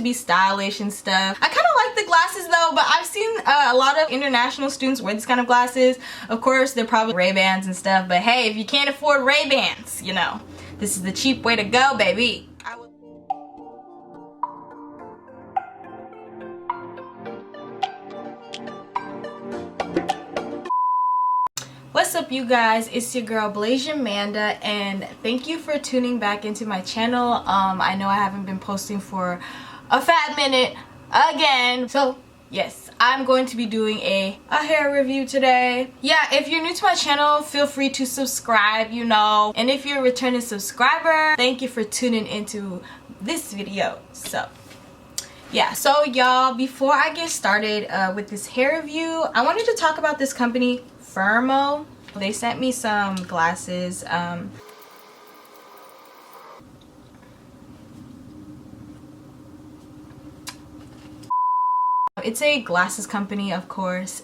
be stylish and stuff. I kind of like the glasses though, but I've seen a lot of international students wear these kind of glasses. Of course, they're probably Ray-Bans and stuff, but hey, if you can't afford Ray-Bans, you know, this is the cheap way to go, baby. What's up, you guys? It's your girl Brazillian Manda, and thank you for tuning back into my channel. I know I haven't been posting for a fat minute again, so yes, I'm going to be doing a hair review today. Yeah, if you're new to my channel, feel free to subscribe, you know, and if you're a returning subscriber, thank you for tuning into this video. So yeah, so y'all, before I get started with this hair review, I wanted to talk about this company, Firmo. They sent me some glasses. It's a glasses company, of course.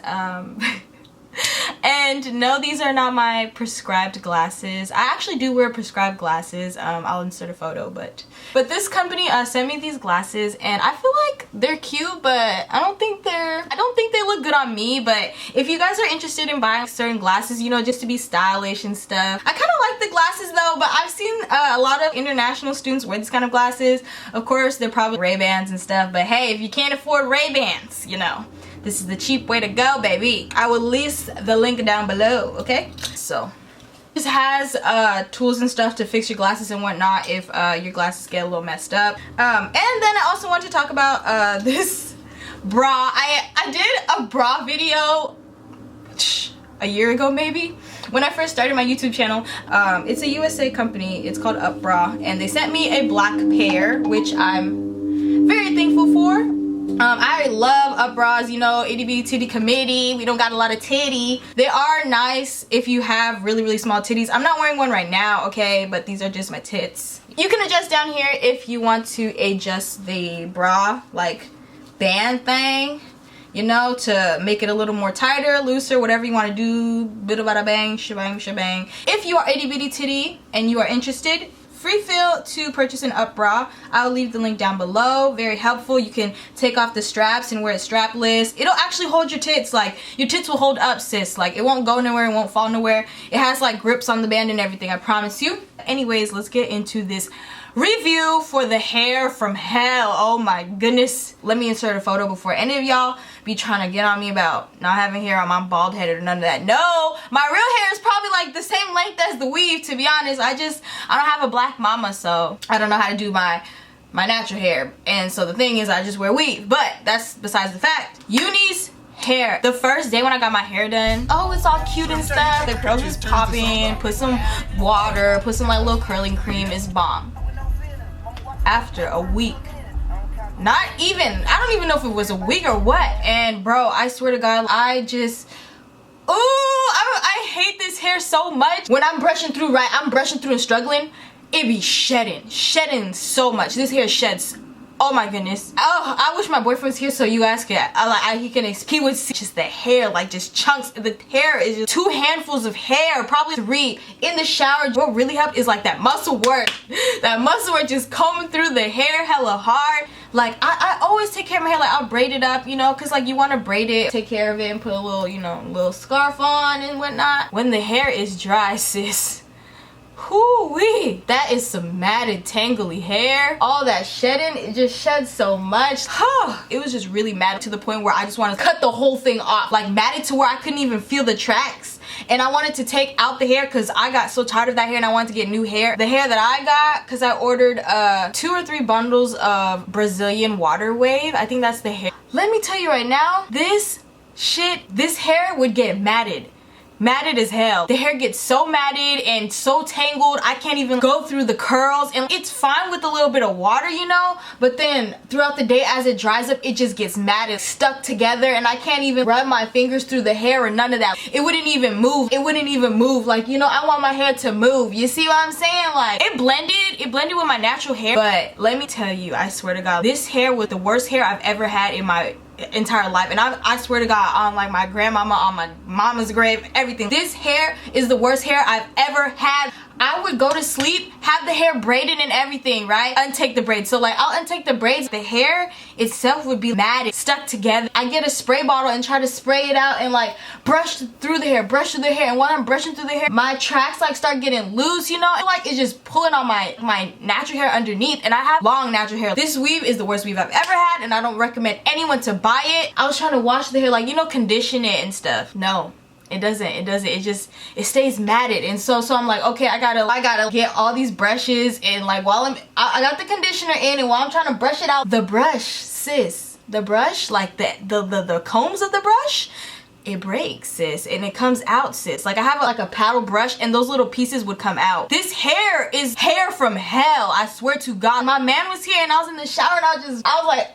And no, these are not my prescribed glasses. I actually do wear prescribed glasses. I'll insert a photo, but this company sent me these glasses, and I feel like they're cute, but I don't think they look good on me. But if you guys are interested in buying certain glasses, you know, just to be stylish and stuff, I kind of like the glasses though, but I've seen a lot of international students wear these kind of glasses. Of course, they're probably Ray-Bans and stuff, but hey, if you can't afford Ray-Bans, you know, this is the cheap way to go, baby. I will list the link down below, okay? So this has tools and stuff to fix your glasses and whatnot if your glasses get a little messed up. And then I also want to talk about this bra. I did a bra video a year ago, maybe, when I first started my YouTube channel. It's a USA company. It's called Up Bra, and they sent me a black pair, which I'm very thankful for. I love Up Bras, you know, itty bitty titty committee. We don't got a lot of titty. They are nice if you have really small titties. I'm not wearing one right now, okay, but these are just my tits. You can adjust down here if you want to adjust the bra, like, band thing, you know, to make it a little more tighter, looser, whatever you want to do. Bada bada bang, shebang shebang. If you are itty bitty titty and you are interested, free feel to purchase an Up Bra. I'll leave the link down below. Very helpful. You can take off the straps and wear it strapless. It'll actually hold your tits. Like, your tits will hold up, sis. Like, it won't go nowhere, it won't fall nowhere. It has like grips on the band and everything, I promise you. Anyways, let's get into this review for the hair from hell. Oh my goodness. Let me insert a photo before any of y'all be trying to get on me about not having hair on my bald headed or none of that. No, my real hair is probably like the same length as the weave, to be honest. I don't have a black mama, so I don't know how to do my natural hair, and so the thing is I just wear weave. But that's besides the fact. UNICE Hair. The first day when I got my hair done, oh, it's all cute and stuff. The curls is popping, put some water, put some like little curling cream, it's bomb. After a week, not even, I don't even know if it was a week or what, and bro, I swear to God, I just, ooh, I hate this hair so much. When I'm brushing through, right, I'm brushing through and struggling, it be shedding so much. This hair sheds. Oh my goodness. Oh, I wish my boyfriend was here so you guys could, he would see just the hair, like just chunks. The hair is just 2 handfuls of hair, probably 3 in the shower. What really helped is like that muscle work. That muscle work just combing through the hair hella hard. Like, I always take care of my hair. Like, I'll braid it up, you know, because like you want to braid it, take care of it, and put a little, you know, little scarf on and whatnot. When the hair is dry, sis, whoo-wee, that is some matted, tangly hair. All that shedding, it just sheds so much. It was just really matted to the point where I just wanted to cut the whole thing off. Like, matted to where I couldn't even feel the tracks. And I wanted to take out the hair because I got so tired of that hair and I wanted to get new hair. The hair that I got, because I ordered 2 or 3 bundles of Brazilian Water Wave. I think that's the hair. Let me tell you right now, this hair would get matted. Matted as hell. The hair gets so matted and so tangled, I can't even go through the curls. And it's fine with a little bit of water, you know, but then throughout the day as it dries up, it just gets matted, stuck together, and I can't even run my fingers through the hair or none of that. It wouldn't even move. It wouldn't even move. Like, you know, I want my hair to move. You see what I'm saying? Like, it blended with my natural hair. But let me tell you, I swear to God, this hair was the worst hair I've ever had in my entire life. And I swear to God, on like my grandmama, on my mama's grave, everything, this hair is the worst hair I've ever had. I would go to sleep, have the hair braided and everything, right? Untake the braids. So like I'll untake the braids. The hair itself would be matted, stuck together. I get a spray bottle and try to spray it out and like brush through the hair, And while I'm brushing through the hair, my tracks like start getting loose, you know? Like it's just pulling on my natural hair underneath, and I have long natural hair. This weave is the worst weave I've ever had, and I don't recommend anyone to buy it. I was trying to wash the hair, like, you know, condition it and stuff. No. It doesn't. It stays matted. And so I'm like, okay, I gotta get all these brushes, and like while I got the conditioner in, and while I'm trying to brush it out, the brush, sis, the brush, like the combs of the brush, it breaks, sis, and it comes out, sis. Like I have like a paddle brush, and those little pieces would come out. This hair is hair from hell, I swear to God. My man was here and I was in the shower, and I was like,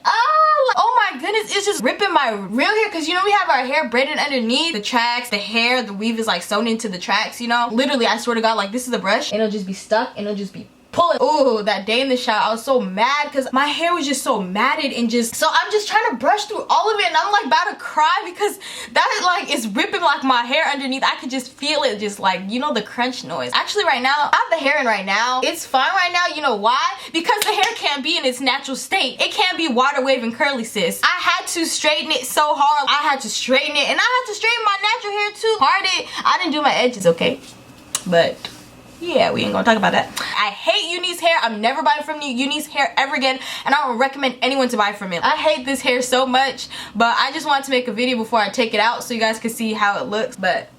oh my goodness, it's just ripping my real hair, because you know we have our hair braided underneath the tracks, the hair, the weave is like sewn into the tracks, you know. Literally, I swear to God, like this is a brush, and it'll just be stuck, and it'll just be pulling. Ooh, that day in the shower, I was so mad because my hair was just so matted, and so I'm just trying to brush through all of it, and I'm like about to cry because that like is ripping like my hair underneath. I could just feel it, just like, you know, the crunch noise. Actually right now, I have the hair in right now. It's fine right now. You know why? Because the hair can't be in its natural state. It can't be water wave and curly, sis. I had to straighten it so hard. I had to straighten it, and I had to straighten my natural hair too. I didn't do my edges, okay? But yeah, we ain't gonna talk about that. I hate UNICE Hair. I'm never buying from UNICE Hair ever again, and I don't recommend anyone to buy from it. I hate this hair so much, but I just wanted to make a video before I take it out so you guys can see how it looks. But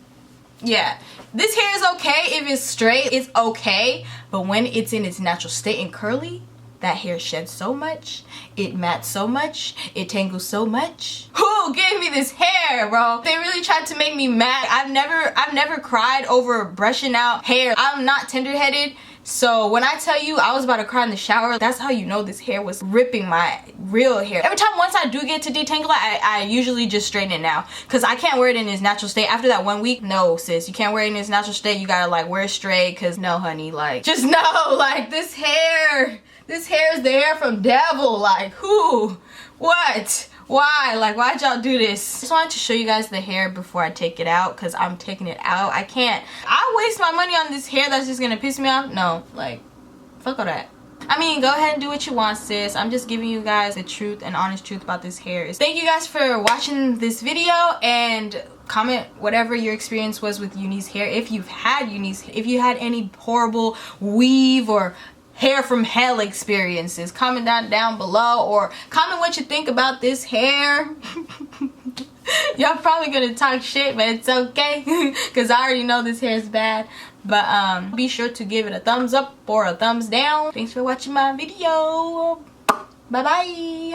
yeah, this hair is okay if it's straight, it's okay, but when it's in its natural state and curly, that hair sheds so much, it mats so much, it tangles so much. Who gave me this hair, bro? They really tried to make me mad. I've never cried over brushing out hair. I'm not tender-headed, so when I tell you I was about to cry in the shower, that's how you know this hair was ripping my real hair. Every time once I do get to detangle it, I usually just straighten it now, because I can't wear it in its natural state. After that 1 week, no sis, you can't wear it in its natural state. You gotta like wear it straight, because no honey, like just know, like this hair is the hair from devil. Like who? What? Why? Like why'd y'all do this? Just wanted to show you guys the hair before I take it out, because I'm taking it out. I waste my money on this hair that's just gonna piss me off. No, like fuck all that. I mean, go ahead and do what you want, sis. I'm just giving you guys the truth and honest truth about this hair. Thank you guys for watching this video, and comment whatever your experience was with UNICE Hair. If you've had UNICE, if you had any horrible weave or hair from hell experiences, comment that down below, or comment what you think about this hair. Y'all probably gonna talk shit, but it's okay because I already know this hair is bad. But be sure to give it a thumbs up or a thumbs down. Thanks for watching my video. Bye bye.